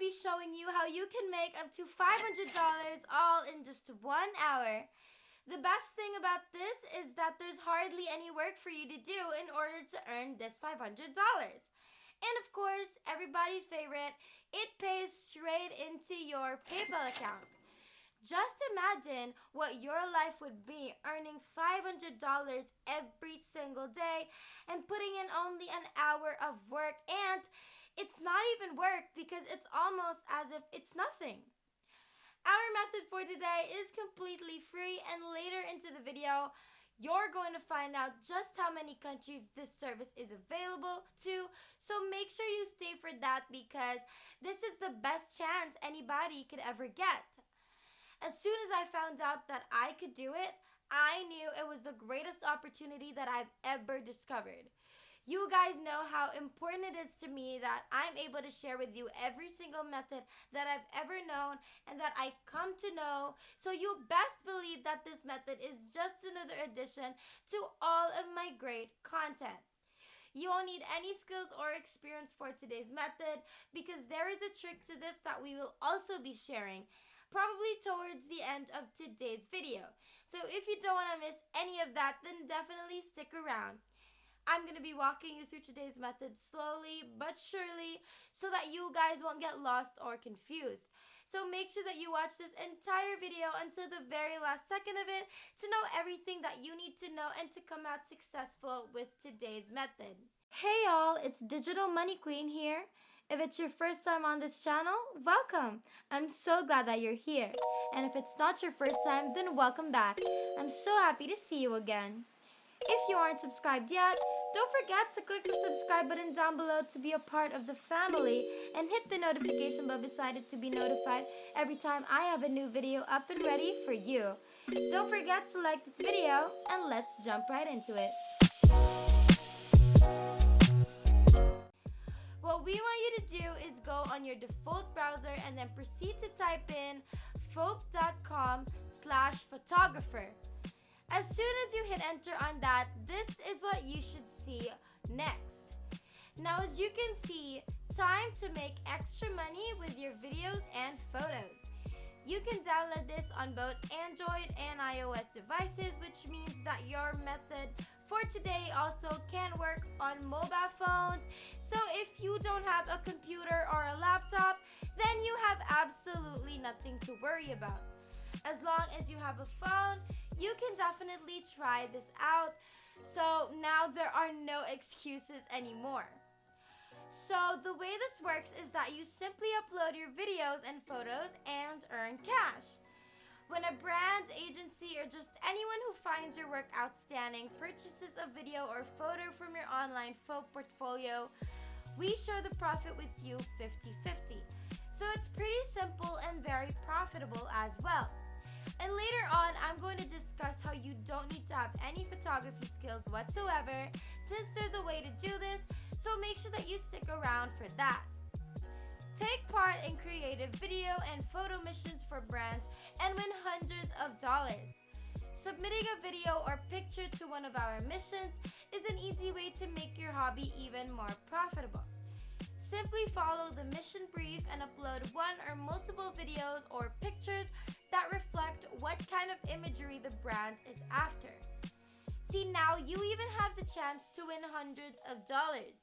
be showing you how you can make up to $500 all in just 1 hour. The best thing about this is that there's hardly any work for you to do in order to earn this $500. And of course, everybody's favorite, it pays straight into your PayPal account. Just imagine what your life would be earning $500 every single day and putting in only an hour of work. And it's not even work because it's almost as if it's nothing. Our method for today is completely free, and later into the video, you're going to find out just how many countries this service is available to. So make sure you stay for that because this is the best chance anybody could ever get. As soon as I found out that I could do it, I knew it was the greatest opportunity that I've ever discovered. You guys know how important it is to me that I'm able to share with you every single method that I've ever known and that I come to know. So you best believe that this method is just another addition to all of my great content. You won't need any skills or experience for today's method because there is a trick to this that we will also be sharing probably towards the end of today's video. So if you don't want to miss any of that, then definitely stick around. I'm going to be walking you through today's method slowly but surely so that you guys won't get lost or confused. So make sure that you watch this entire video until the very last second of it to know everything that you need to know and to come out successful with today's method. Hey y'all, it's Digital Money Queen here. If it's your first time on this channel, welcome. I'm so glad that you're here. And if it's not your first time, then welcome back. I'm so happy to see you again. If you aren't subscribed yet, don't forget to click the subscribe button down below to be a part of the family and hit the notification bell beside it to be notified every time I have a new video up and ready for you. Don't forget to like this video and let's jump right into it. What we want you to do is go on your default browser and then proceed to type in folk.com/photographer. As soon as you hit enter on that, this is what you should see next. Now, as you can see, time to make extra money with your videos and photos. You can download this on both Android and iOS devices, which means that your method for today also can work on mobile phones. So if you don't have a computer or a laptop, then you have absolutely nothing to worry about. As long as you have a phone, you can definitely try this out. So now there are no excuses anymore. So the way this works is that you simply upload your videos and photos and earn cash. When a brand, agency, or just anyone who finds your work outstanding purchases a video or photo from your online folk portfolio, we share the profit with you 50-50. So it's pretty simple and very profitable as well. And later on, I'm going to discuss how you don't need to have any photography skills whatsoever since there's a way to do this, so make sure that you stick around for that. Take part in creative video and photo missions for brands and win hundreds of dollars. Submitting a video or picture to one of our missions is an easy way to make your hobby even more profitable. Simply follow the mission brief and upload one or multiple videos or pictures that reflect what kind of imagery the brand is after. See, now you even have the chance to win hundreds of dollars.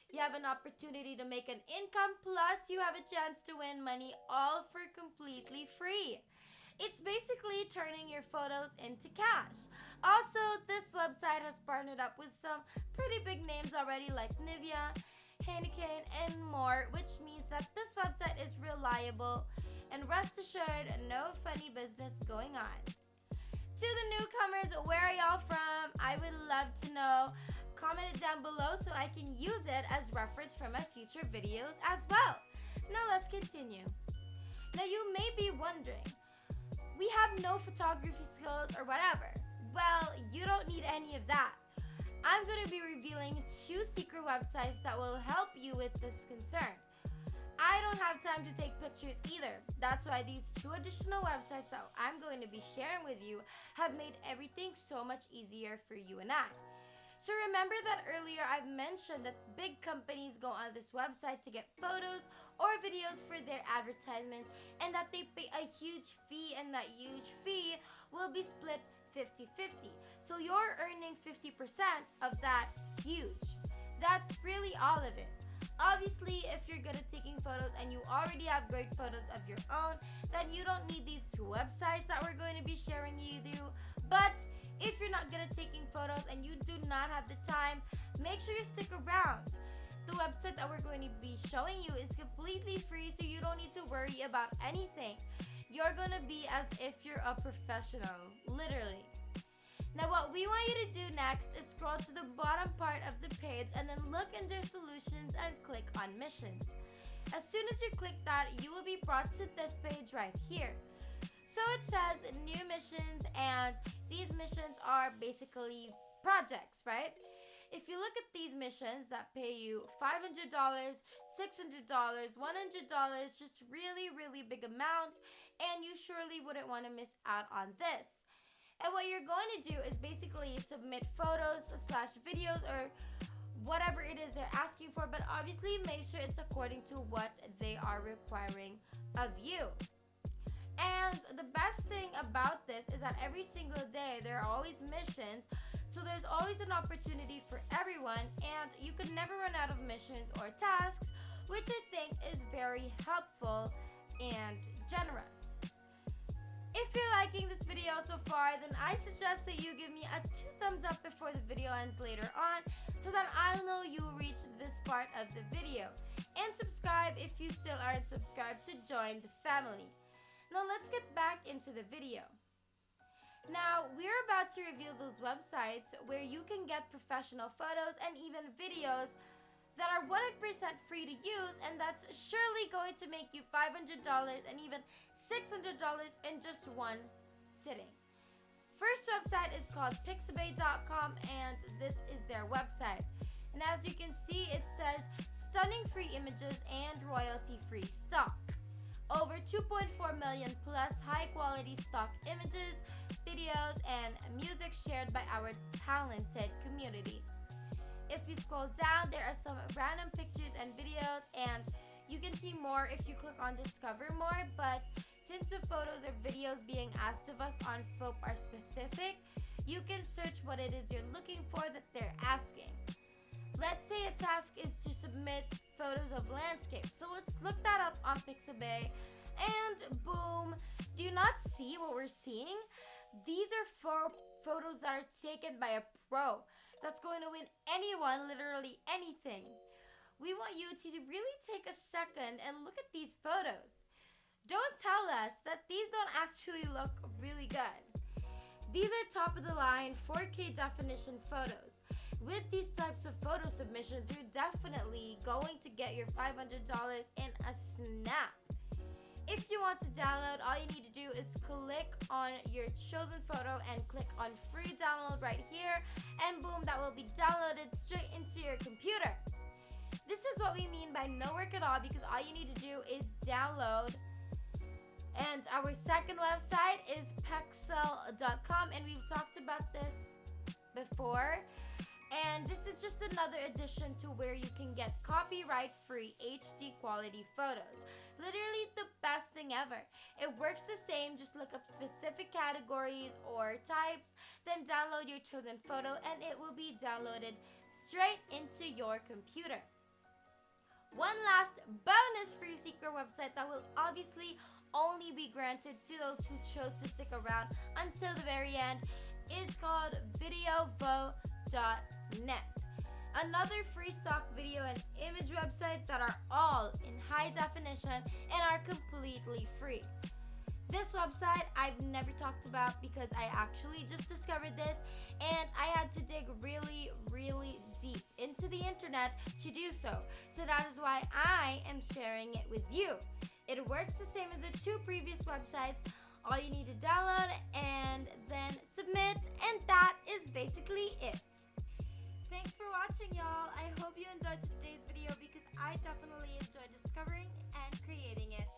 You have an opportunity to make an income, plus you have a chance to win money, all for completely free. It's basically turning your photos into cash. Also, this website has partnered up with some pretty big names already like Nivea, Heineken, and more, which means that this website is reliable, and rest assured, no funny business going on. To the newcomers, where are y'all from? I would love to know. Comment it down below so I can use it as reference for my future videos as well. Now let's continue. Now you may be wondering, we have no photography skills or whatever. Well, you don't need any of that. I'm going to be revealing 2 secret websites that will help you with this concern. I don't have time to take pictures either. That's why these 2 additional websites that I'm going to be sharing with you have made everything so much easier for you and I. So remember that earlier I've mentioned that big companies go on this website to get photos or videos for their advertisements, and that they pay a huge fee, and that huge fee will be split 50-50. So you're earning 50% of that huge. That's really all of it. Obviously, if you're good at taking photos and you already have great photos of your own, then you don't need these two websites that we're going to be sharing you through. But if you're not good at taking photos and you do not have the time, make sure you stick around. The website that we're going to be showing you is completely free, so you don't need to worry about anything. You're going to be as if you're a professional, literally. Now what we want you to do next is scroll to the bottom part of the page and then look under solutions and click on missions. As soon as you click that, you will be brought to this page right here. So it says new missions, and these missions are basically projects, right? If you look at these missions that pay you $500, $600, $100, just really, really big amounts, and you surely wouldn't want to miss out on this. And what you're going to do is basically submit photos / videos or whatever it is they're asking for, but obviously make sure it's according to what they are requiring of you. And the best thing about this is that every single day there are always missions, so there's always an opportunity for everyone, and you could never run out of missions or tasks, which I think is very helpful and generous. If you're liking this video so far, then I suggest that you give me a 2 thumbs up before the video ends later on, so that I'll know you reached this part of the video. And subscribe if you still aren't subscribed to join the family. Now let's get back into the video. Now, we're about to reveal those websites where you can get professional photos and even videos that are 100% free to use, and that's surely going to make you $500 and even $600 in just one sitting. First website is called Pixabay.com, and this is their website. And as you can see, it says stunning free images and royalty-free stock. Over 2.4 million plus high-quality stock images, videos, and music shared by our talented community. If you scroll down, there are some random pictures and videos, and you can see more if you click on Discover More, but since the photos or videos being asked of us on FOAP are specific, you can search what it is you're looking for that they're asking. Let's say a task is to submit photos of landscapes, so let's look that up on Pixabay, and boom! Do you not see what we're seeing? These are photos that are taken by a pro that's going to win anyone literally anything. We want you to really take a second and look at these photos. Don't tell us that these don't actually look really good. These are top of the line 4K definition photos. With these types of photo submissions, you're definitely going to get your $500 in a snap. If you want to download, all you need to do is click on your chosen photo and click on free download right here, and boom, that will be downloaded straight into your computer. This is what we mean by no work at all, because all you need to do is download. And our second website is Pexel.com, and we've talked about this before. And this is just another addition to where you can get copyright-free HD quality photos. Literally the best thing ever. It works the same, just look up specific categories or types, then download your chosen photo, and it will be downloaded straight into your computer. One last bonus free secret website that will obviously only be granted to those who chose to stick around until the very end is called Videovo.net. Another free stock video and image website that are all in high definition and are completely free. This website I've never talked about because I actually just discovered this, and I had to dig really, really deep into the internet to do so. So that is why I am sharing it with you. It works the same as the 2 previous websites. All you need to download and then submit, and that is basically it. Thanks for watching, y'all. I hope you enjoyed today's video because I definitely enjoyed discovering and creating it.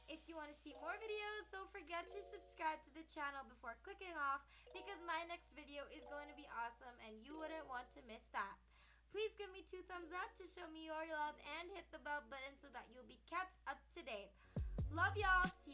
If you want to see more videos, don't forget to subscribe to the channel before clicking off, because my next video is going to be awesome and you wouldn't want to miss that. Please give me 2 thumbs up to show me your love, and hit the bell button so that you'll be kept up Love y'all.